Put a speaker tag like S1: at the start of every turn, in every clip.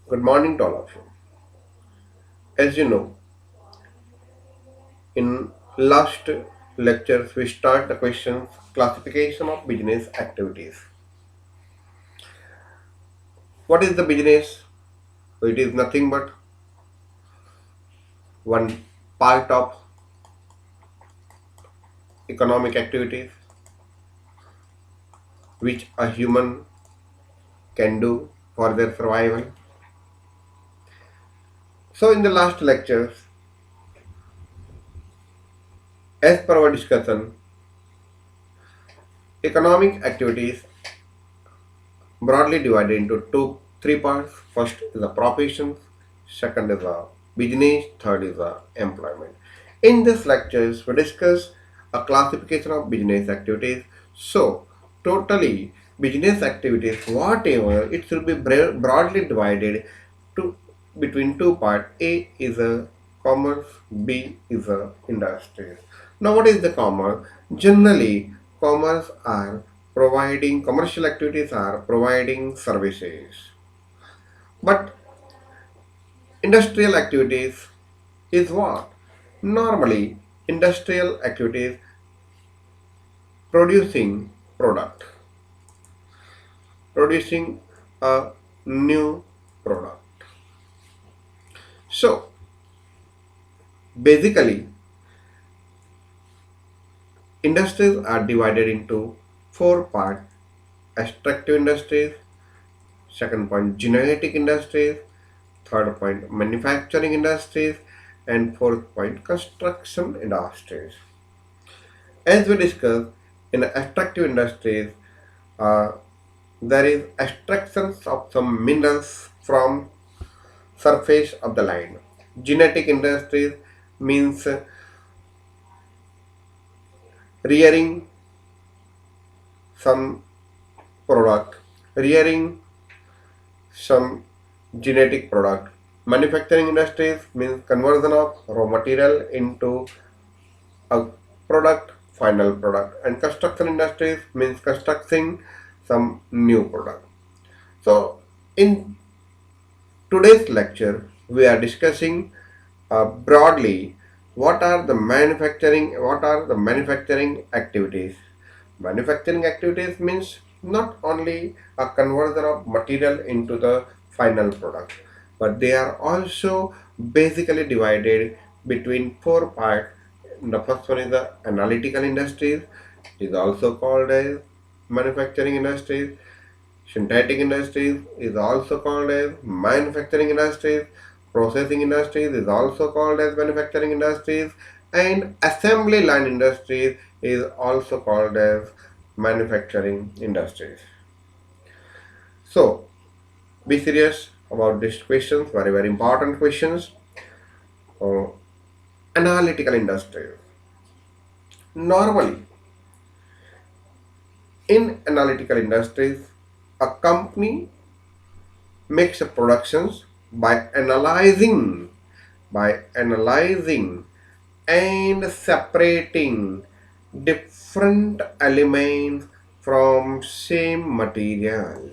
S1: Good morning to all of you. As you know, in last lectures we start the questions classification of business activities. What is the business? It is nothing but one part of economic activities which a human can do for their survival. So in the last lectures, as per our discussion, economic activities broadly divided into three parts. First is the professions, second is the business, third is the employment. In this lectures, we discuss a classification of business activities. So, totally business activities, whatever, it should be broadly divided to between two parts. A is a commerce, B is a industry. Now, what is the commerce? Generally, commerce are providing commercial activities are providing services, but industrial activities is what? Normally, industrial activities producing product, producing a new product. So, basically, industries are divided into four parts: extractive industries, second point genetic industries, third point manufacturing industries, and fourth point construction industries. As we discussed, in extractive industries, uh, there is extractions of some minerals from surface of the land. Genetic industries means rearing some product, rearing some genetic product. Manufacturing industries means conversion of raw material into a product, final product, and construction industries means constructing some new product. So, in today's lecture, we are discussing broadly what are the manufacturing activities. Manufacturing activities means not only a conversion of material into the final product, but they are also basically divided between four parts. The first one is the analytical industries, is also called as manufacturing industries. Synthetic industries is also called as manufacturing industries. Processing industries is also called as manufacturing industries. And assembly line industries is also called as manufacturing industries. So, be serious about these questions, very, very important questions. Uh, Analytical industries. Normally, in analytical industries, a company makes a productions by analyzing and separating different elements from same material.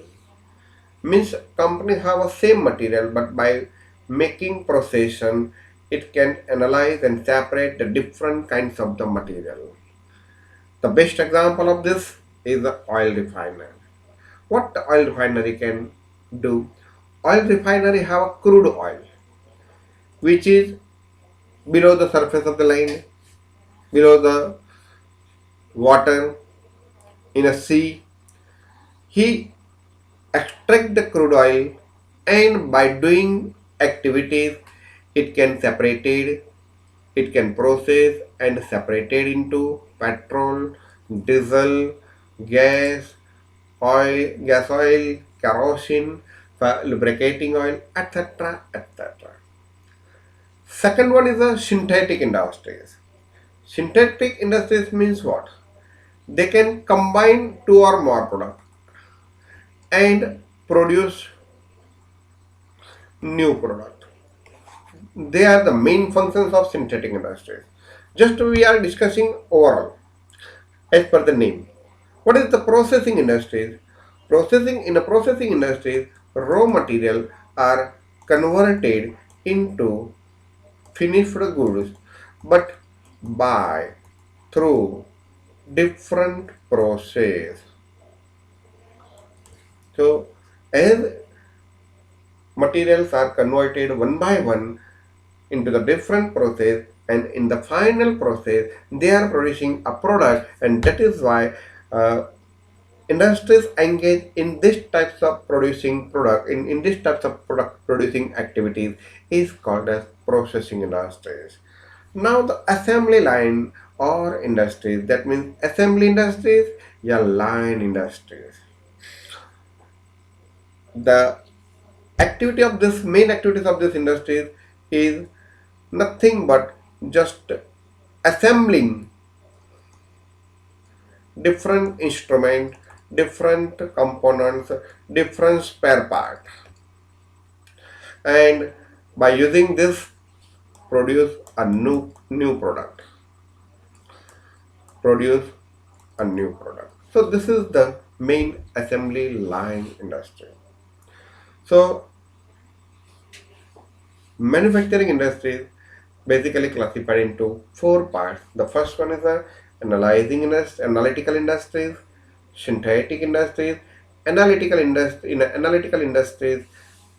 S1: Means company have a same material, but by making procession it can analyze and separate the different kinds of the material. The best example of this is the oil refiner. What the oil refinery can do? Oil refinery have a crude oil which is below the surface of the land, below the water, in a sea. He extract the crude oil, and by doing activities it can it can process and separate it into petrol, diesel, gas, gas oil, kerosene, lubricating oil, etc. etc. Second one is the synthetic industries. Synthetic industries means what? They can combine two or more products and produce new product. They are the main functions of synthetic industries. Just we are discussing overall as per the name. What is the processing industries? Processing in a processing industry, raw material are converted into finished goods, but by through different process. So as materials are converted one by one into the different process, and in the final process they are producing a product, and that is why industries engage in this types of producing product in this types of product producing activities is called as processing industries. Now the assembly line or industries, that means assembly industries, yeah, line industries. The activity of this main activities of this industries is nothing but just assembling different instrument, different components, different spare part, and by using this produce a new product, produce a new product. So this is the main assembly line industry. So manufacturing industry basically classified into four parts. The first one is the analytical industries, synthetic industries, analytical industries,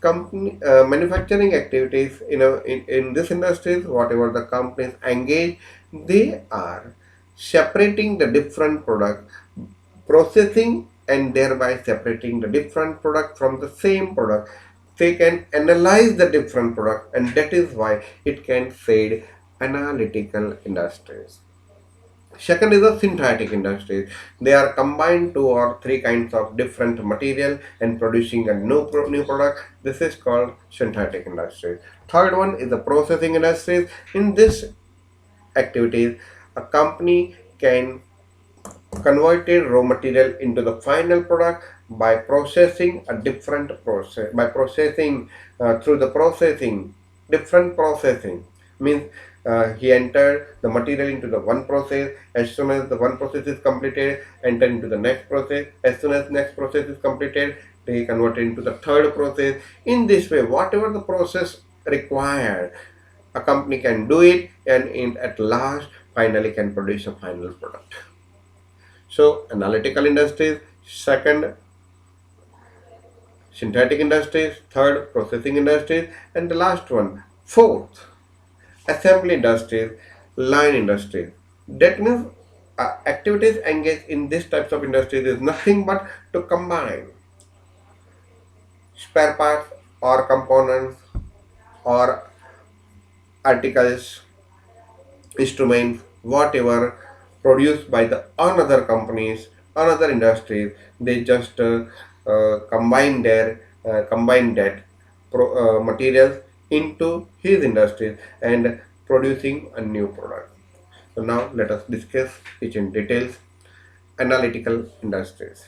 S1: company manufacturing activities. In this industries, whatever the companies engage, they are separating the different product, processing and thereby separating the different product from the same product. They can analyze the different product, and that is why it can said analytical industries. Second is the synthetic industries. They are combined two or three kinds of different material and producing a new product. This is called synthetic industries. Third one is the processing industries. In this activities, a company can converted raw material into the final product by processing a different process, by processing through the processing different processing means he entered the material into the one process. As soon as the one process is completed, enter into the next process. As soon as next process is completed, they convert it into the third process. In this way, whatever the process required, a company can do it, and at last finally can produce a final product. So analytical industries, second synthetic industries, third processing industries, and the last one, fourth, assembly industries, line industries. That means activities engaged in these types of industries is nothing but to combine spare parts or components or articles, instruments, whatever produced by the another companies, another industries. They just combine that materials into his industries and producing a new product. So now let us discuss each in details. Analytical industries.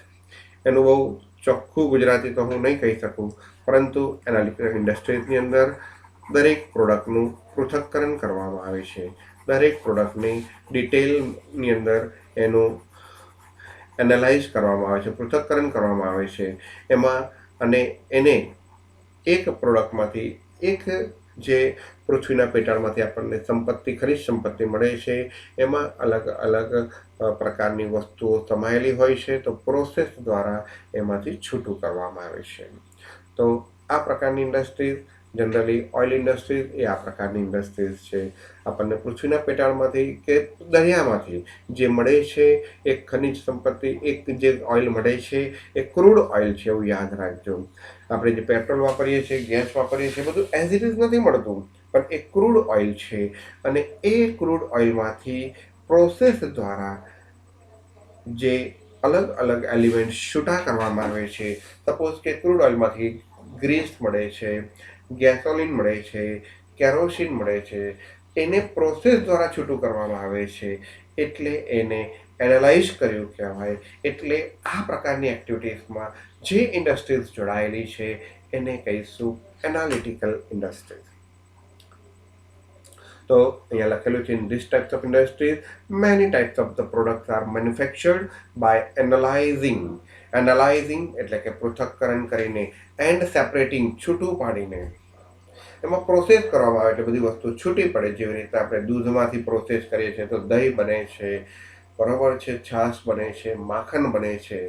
S1: એનું બહુ ચોખ્ખું ગુજરાતી તો હું નહીં કહી શકું, પરંતુ analytical ઇન્ડસ્ટ્રીઝની અંદર દરેક પ્રોડક્ટનું પૃથક્કરણ કરવામાં આવે છે. દરેક પ્રોડક્ટની ડિટેલની અંદર એનું એનાલાઇઝ કરવામાં આવે છે, પૃથક્કરણ કરવામાં આવે છે એમાં, અને એને એક પ્રોડક્ટમાંથી એક જે પૃથ્વીના પેટાળમાંથી આપણને સંપત્તિ ખનિજ સંપત્તિ મળે છે એમાં અલગ અલગ પ્રકારની વસ્તુઓ સમાયેલી હોય છે, તો પ્રોસેસ દ્વારા એમાંથી છૂટું કરવામાં આવે છે. તો આ પ્રકારની ઇન્ડસ્ટ્રીઝ જનરલી ઓઇલ ઇન્ડસ્ટ્રીઝ એ આ પ્રકારની ઇન્ડસ્ટ્રીઝ છે. આપણને પૃથ્વીના પેટાળમાંથી કે દરિયામાંથી જે મળે છે એક ખનિજ સંપત્તિ, એક જે ઓઇલ મળે છે એ ક્રૂડ ઓઇલ છે, એવું યાદ રાખજો. આપણે જે પેટ્રોલ વાપરીએ છીએ, ગેસ વાપરીએ છીએ, બધું એઝ ઇટ ઇઝ નથી મળતું, પણ એ ક્રૂડ ઓઇલ છે, અને એ ક્રૂડ ઓઇલમાંથી પ્રોસેસ દ્વારા જે અલગ અલગ એલિમેન્ટ છૂટા કરવામાં આવે છે. સપોઝ કે ક્રૂડ ઓઇલમાંથી ગ્રીસ મળે છે, ગેસોલિન મળે છે, કેરોસીન મળે છે, એને પ્રોસેસ દ્વારા છૂટું કરવામાં આવે છે, એટલે એને એનાલાઇઝ કર્યું કહેવાય. એટલે આ પ્રકારની એક્ટિવિટીઝમાં જે ઇન્ડસ્ટ્રીઝ જોડાયેલી છે એને કહીશું એનાલિટિકલ ઇન્ડસ્ટ્રીઝ. તો અહીંયા લખેલું છે, in this types of industries many types of the products are manufactured by analysing. Analysing એટલે કે પૃથક્કરણ કરીને, એન્ડ સેપરેટિંગ છૂટું પાડીને, એમાં પ્રોસેસ કરવામાં આવે એટલે બધી વસ્તુ છૂટી પડે. જેવી રીતે આપણે દૂધમાંથી પ્રોસેસ કરીએ છીએ તો દહીં બને છે, બરાબર છે, છાશ બને છે, માખણ બને છે.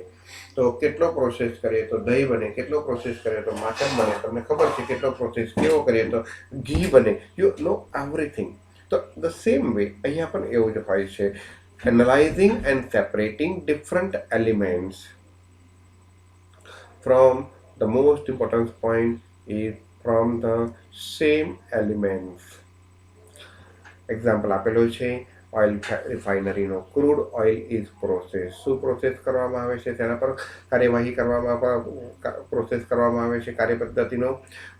S1: તો કેટલો પ્રોસેસ કરીએ તો દહીં બને, કેટલો પ્રોસેસ કરીએ તો માખણ બને, તમને ખબર છે કેટલો પ્રોસેસ કેવો કરીએ તો ઘી બને. You know everything. તો ધ સેમ વે અહીંયા પણ એવું જ હોય છે. Analyzing and separating different elements from the most important point is from the same elements. Example આપેલું છે ઓઇલ રિફાઇનરીનો. Crude oil is process. શું પ્રોસેસ કરવામાં આવે છે, તેના પર કાર્યવાહી પ્રોસેસ કરવામાં આવે છે કાર્યપદ્ધતિનો,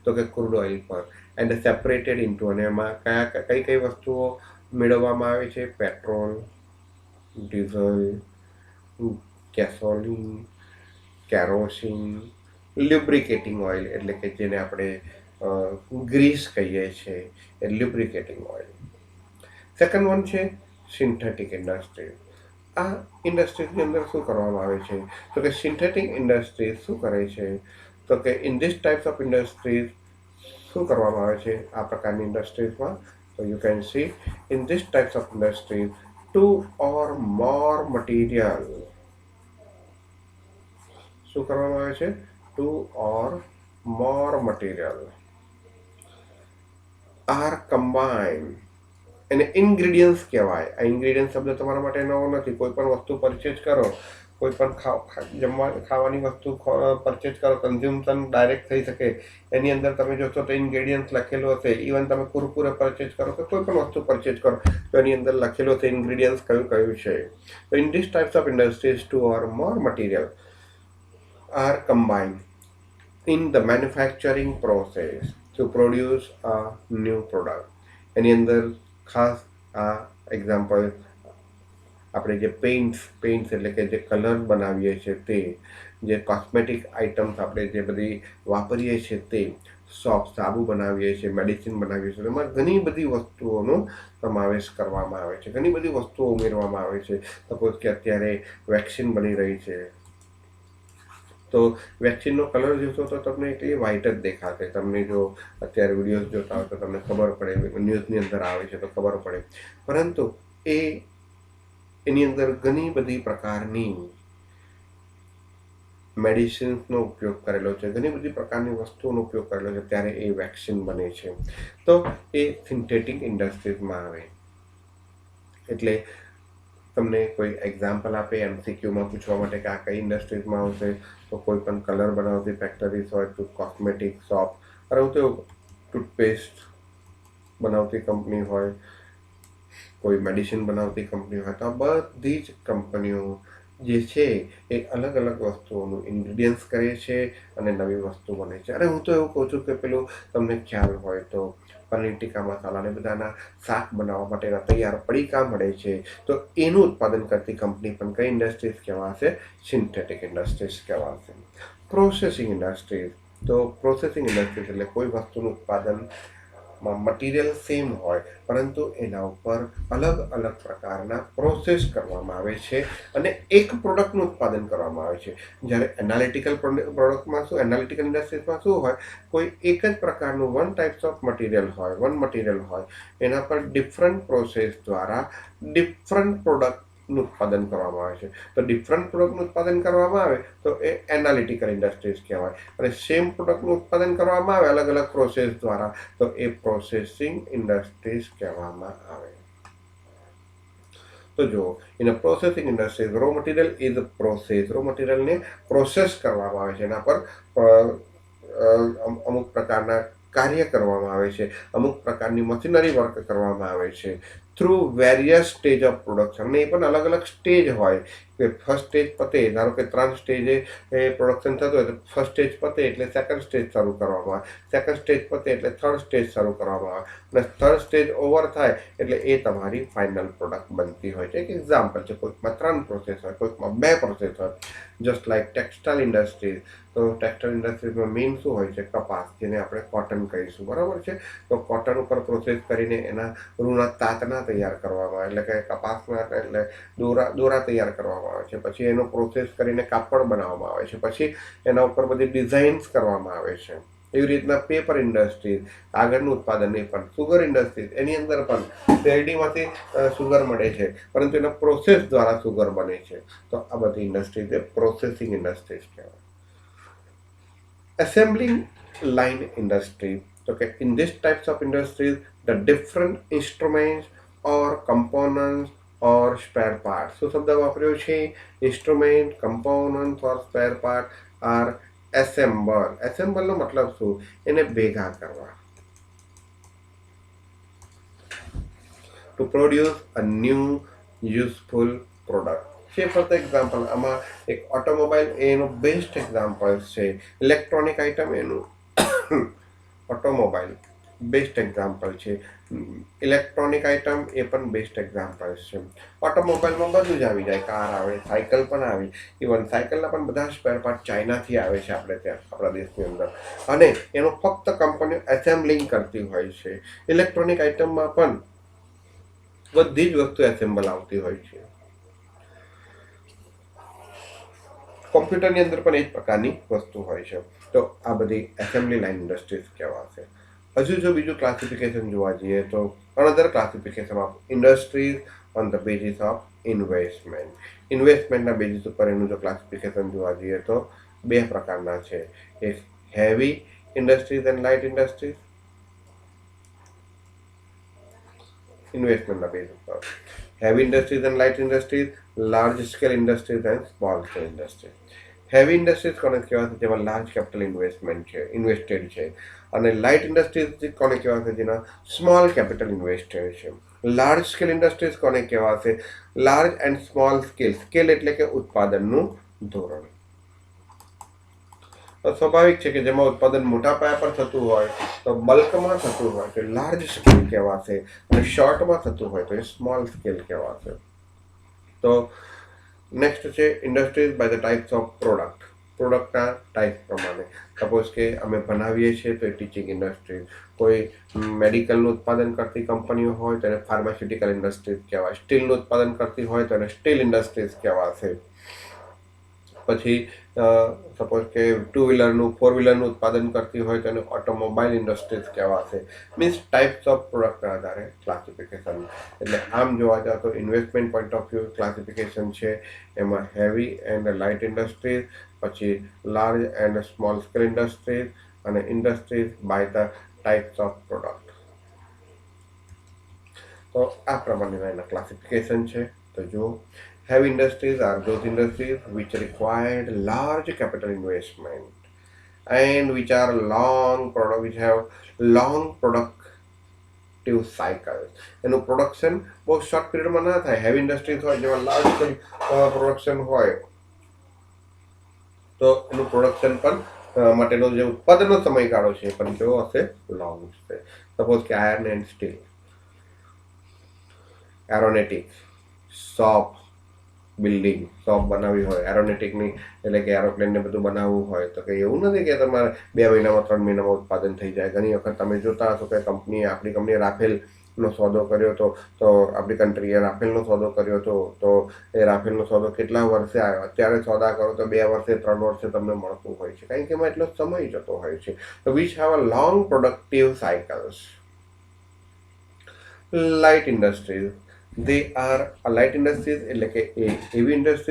S1: તો કે ક્રૂડ ઓઇલ પર. એન્ડ સેપરેટેડ ઇન્ટુ, અને એમાં કઈ કઈ વસ્તુઓ મેળવવામાં આવે છે? Petrol, diesel, gasoline, kerosene, lubricating oil એટલે કે જેને આપણે ગ્રીસ કહીએ છીએ, એ લ્યુબ્રિકેટિંગ ઓઇલ. સેકન્ડ વન છે સિન્થેટિક ઇન્ડસ્ટ્રી. આ ઇન્ડસ્ટ્રીઝની અંદર શું કરવામાં આવે છે? તો કે સિન્થેટિક ઇન્ડસ્ટ્રી શું કરે છે? તો કે in this types of industries શું કરવામાં આવે છે આ પ્રકારની ઇન્ડસ્ટ્રીઝમાં? તો you can see in this types of industries 2 or more material. શું કરવામાં આવે છે? 2 or more material are combined. એને ઇન્ગ્રીડિયન્ટ્સ કહેવાય. આ ઇન્ગ્રીડિયન્ટ શબ્દ તમારા માટે નવો નથી. કોઈ પણ વસ્તુ પરચેજ કરો, કોઈ પણ ખાવાની વસ્તુ પરચેજ કરો, કન્ઝ્યુમ્પશન ડાયરેક્ટ થઈ શકે, એની અંદર તમે જોશો તો ઇન્ગ્રીડિયન્ટ્સ લખેલું હશે. ઇવન તમે કુરકુરે પરચેજ કરો કે કોઈ પણ વસ્તુ પરચેજ કરો તો એની અંદર લખેલું હશે ઇન્ગ્રીડિયન્ટ્સ કયું કયું છે. તો in this types of industries 2 or more material are combined in the manufacturing process to produce a new product. એની અંદર ખાસ આ એક્ઝામ્પલ આપણે જે પેઇન્ટ્સ એટલે કે જે કલર બનાવીએ છીએ તે, જે કોસ્મેટિક આઇટમ્સ આપણે જે બધી વાપરીએ છીએ તે, સોપ, સાબુ બનાવીએ છીએ, મેડિસિન બનાવીએ છીએ, એમાં ઘણી બધી વસ્તુઓનો સમાવેશ કરવામાં આવે છે, ઘણી બધી વસ્તુઓ ઉમેરવામાં આવે છે. સપોઝ કે અત્યારે વેક્સિન બની રહી છે, તો વેક્સિનનો કલર જોશો તો તમને એટલી વ્હાઇટ જ દેખાશે. તમને જો અત્યારે વિડીયોઝ જોતા હોય તો તમને ખબર પડે, ન્યૂઝની અંદર આવે છે તો ખબર પડે. પરંતુ એની અંદર ઘણી બધી પ્રકારની મેડિસિન્સનો ઉપયોગ કરેલો છે, ઘણી બધી પ્રકારની વસ્તુઓનો ઉપયોગ કરેલો છે, ત્યારે એ વેક્સિન બને છે. તો એ સિન્થેટિક ઇન્ડસ્ટ્રીઝમાં આવે. એટલે તમને કોઈ એક્ઝામ્પલ આપે MCQમાં પૂછવા માટે કે આ કઈ ઇન્ડસ્ટ્રીઝમાં આવશે, તો કોઈ પણ કલર બનાવતી ફેક્ટરીઝ હોય, તો કોસ્મેટિક શોપ, પરંતુ ટૂથપેસ્ટ બનાવતી કંપની હોય, કોઈ મેડિસિન બનાવતી કંપની હોય, તો આ બધી જ કંપનીઓ જે છે એ અલગ અલગ વસ્તુઓનું ઇન્ગ્રીડિયન્ટ્સ કરે છે અને નવી વસ્તુ બને છે. અને હું તો એવું કહું છું કે પેલું તમને ખ્યાલ હોય તો પનીર ટીકા મસાલા ને બધાના શાક બનાવવા માટેના તૈયાર પડીકા મળે છે. તો એનું ઉત્પાદન કરતી કંપની પણ કઈ ઇન્ડસ્ટ્રીઝ કહેવાશે? સિન્થેટિક ઇન્ડસ્ટ્રીઝ કહેવાશે. Processing industries. તો પ્રોસેસિંગ ઇન્ડસ્ટ્રીઝ એટલે કોઈ વસ્તુનું ઉત્પાદનમાં મટીરિયલ સેમ હોય પરંતુ એના ઉપર અલગ અલગ પ્રકારના પ્રોસેસ કરવામાં આવે છે અને એક પ્રોડક્ટનું ઉત્પાદન કરવામાં આવે છે. જ્યારે એનાલિટિકલ ઇન્ડસ્ટ્રીઝમાં શું હોય? કોઈ એક જ પ્રકારનું વન મટીરિયલ હોય, એના પર ડિફરન્ટ પ્રોસેસ દ્વારા ડિફરન્ટ પ્રોડક્ટનું ઉત્પાદન કરવામાં આવે છે. તો ડિફરન્ટ પ્રોડક્ટનું ઉત્પાદન કરવામાં આવે તો એ એનાલિટિકલ ઇન્ડસ્ટ્રીઝ કહેવાય. અને સેમ પ્રોડક્ટનું ઉત્પાદન કરવામાં આવે અલગ અલગ પ્રોસેસ દ્વારા, તો એ પ્રોસેસિંગ ઇન્ડસ્ટ્રીઝ કહેવામાં આવે. તો જો in a processing industry raw material is process. Raw મટીરિયલને પ્રોસેસ કરવામાં આવે છે, એના પર અમુક પ્રકારના કાર્ય કરવામાં આવે છે, અમુક પ્રકારની મશીનરી વર્ક કરવામાં આવે છે through various stage of production. એ પણ અલગ અલગ સ્ટેજ હોય કે ફર્સ્ટ સ્ટેજ પતે, ધારો કે 3 સ્ટેજે પ્રોડક્શન થતું હોય તો ફર્સ્ટ સ્ટેજ પતે એટલે સેકન્ડ સ્ટેજ શરૂ કરવામાં આવે, સેકન્ડ સ્ટેજ પતે એટલે થર્ડ સ્ટેજ શરૂ કરવામાં આવે, અને થર્ડ સ્ટેજ ઓવર થાય એટલે એ તમારી ફાઇનલ પ્રોડક્ટ બનતી હોય છે. એક એક્ઝામ્પલ છે, કોઈકમાં 3 પ્રોસેસ હોય, કોઈકમાં 2 પ્રોસેસ હોય. Just like textile industry. તો ટેક્સટાઇલ ઇન્ડસ્ટ્રીઝમાં મેઇન શું હોય છે? કપાસ, જેને આપણે કોટન કહીશું, બરાબર છે. તો કોટન ઉપર પ્રોસેસ કરીને એના રૂના તાંતણા તૈયાર કરવામાં આવે, એટલે કે કપાસના એટલે દોરા તૈયાર કરવામાં આવે છે. પછી એનો પ્રોસેસ કરીને કાપડ બનાવવામાં આવે છે. પછી એના ઉપર બધી ડિઝાઇન્સ કરવામાં આવે છે. એવી રીતના પેપર ઇન્ડસ્ટ્રીઝ આગળનું ઉત્પાદન એ પણ સુગર ઇન્ડસ્ટ્રીઝ એની અંદર પણ શેરડીમાંથી સુગર મળે છે, પરંતુ એના પ્રોસેસ દ્વારા સુગર બને છે. તો આ બધી ઇન્ડસ્ટ્રીઝ એ પ્રોસેસિંગ ઇન્ડસ્ટ્રીઝ કહેવાય. Assembling line industry. Okay, in this types of industries, the different instruments or components or spare parts. So શબ્દ વાપર્યો છે instrument, components or spare part are assemble. Assemble નો મતલબ શું? એને ભેગા કરવા. To produce a new useful product. છે for example આમાં એક ઓટોમોબાઈલ એનું બેસ્ટ એક્ઝામ્પલ છે. ઇલેક્ટ્રોનિક આઇટમ એનું ઓટોમોબાઈલ બેસ્ટ એક્ઝામ્પલ છે. ઇલેક્ટ્રોનિક આઇટમ એ પણ બેસ્ટ એક્ઝામ્પલ છે. ઓટોમોબાઈલમાં બધું જ આવી જાય, કાર આવે, સાયકલ પણ આવી. ઇવન સાયકલના પણ બધા સ્પેર પાર્ટ ચાઇનાથી આવે છે આપણે ત્યાં આપણા દેશની અંદર, અને એનું ફક્ત કંપનીઓ એસેમ્બલિંગ કરતી હોય છે. ઇલેક્ટ્રોનિક આઇટમમાં પણ બધી જ વસ્તુ એસેમ્બલ આવતી હોય છે. કોમ્પ્યુટરની અંદર પણ એ જ પ્રકારની વસ્તુ હોય છે. તો આ બધી એસેમ્બલી લાઇન ઇન્ડસ્ટ્રીઝ કહેવાશે. હજુ જો બીજું ક્લાસિફિકેશન જોવા જઈએ તો another classification of industries on the basis of investment. ઇન્વેસ્ટમેન્ટના બેઝિસ ઉપર એનું જો ક્લાસિફિકેશન જોવા જઈએ તો બે પ્રકારના છે. એક heavy industries and light industries. ઇન્વેસ્ટમેન્ટના બેઝ ઉપર heavy industries and light industries, large scale industries and small scale industries. Heavy industries કોને કહેવાય? જેમાં લાર્જ કેપિટલ ઇન્વેસ્ટમેન્ટ છે, ઇન્વેસ્ટેડ છે. અને લાઇટ ઇન્ડસ્ટ્રીઝ કોને કહેવાય? જેના સ્મોલ કેપિટલ ઇન્વેસ્ટેડ છે. લાર્જ સ્કેલ ઇન્ડસ્ટ્રીઝ કોને કહેવાશે? Large and small scale. Scale એટલે કે ઉત્પાદનનું ધોરણ. તો સ્વાભાવિક છે કે જેમાં ઉત્પાદન મોટા પાયા પર થતું હોય તો બલ્કમાં થતું હોય તો લાર્જ સ્કેલ કહેવાશે, અને શોર્ટમાં થતું હોય તો એ સ્મોલ સ્કેલ કહેવાશે. તો નેક્સ્ટ છે industries by the types of product. પ્રોડક્ટના ટાઈપ પ્રમાણે સપોઝ કે અમે બનાવીએ છીએ તો એ ટીચિંગ ઇન્ડસ્ટ્રી. કોઈ મેડિકલનું ઉત્પાદન કરતી કંપનીઓ હોય તો એને ફાર્માસ્યુટિકલ ઇન્ડસ્ટ્રીઝ કહેવાય. સ્ટીલનું ઉત્પાદન કરતી હોય તો એને સ્ટીલ ઇન્ડસ્ટ્રીઝ કહેવાશે. પછી સપોઝ કે ટુ વ્હીલરનું, ફોર વ્હીલરનું ઉત્પાદન કરતી હોય તો એને ઓટોમોબાઈલ ઇન્ડસ્ટ્રીઝ કહેવાશે. મીન્સ ટાઈપ્સ ઓફ પ્રોડક્ટના આધારે ક્લાસિફિકેશન. એટલે આમ જોવા જાવ તો investment point of view classification છે. એમાં હેવી એન્ડ લાઇટ ઇન્ડસ્ટ્રીઝ, પછી large and small scale industries, અને industries by the types of product. તો આ પ્રમાણેના એના ક્લાસિફિકેશન છે. તો જો heavy industries are those industries which required large capital investment and which are which have long productive cycles. એનું પ્રોડક્શન બહુ શોર્ટ પીરિયડમાં ના થાય. હેવી ઇન્ડસ્ટ્રીઝ હોય જેમાં લાર્જ સ્કેલ પ્રોડક્શન હોય તો એનું પ્રોડક્શન પણ માટેનો જે ઉત્પાદનનો સમયગાળો છે એ પણ કેવો હશે? લોંગ હશે. સપોઝ કે iron and steel, aeronautics, shop building, shop બનાવવી હોય એરોનેટિકની, એટલે કે એરોપ્લેનને બધું બનાવવું હોય તો કે એવું નથી કે તમારે 2 મહિનામાં 3 મહિનામાં ઉત્પાદન થઈ જાય. ઘણી વખત તમે જોતા હશો કે આપણી કંપનીએ રાફેલનો સોદો કર્યો હતો, તો આપણી કન્ટ્રીએ રાફેલનો સોદો કર્યો હતો, તો એ રાફેલનો સોદો કેટલા વર્ષે આવ્યો? અત્યારે સોદા કરો તો 2 વર્ષે 3 વર્ષે તમને મળતું હોય છે, કારણ કે એમાં એટલો સમય જતો હોય છે. તો which have a long productive cycles. Light industries, they are light industries એટલે કે એવી ઇન્ડસ્ટ્રી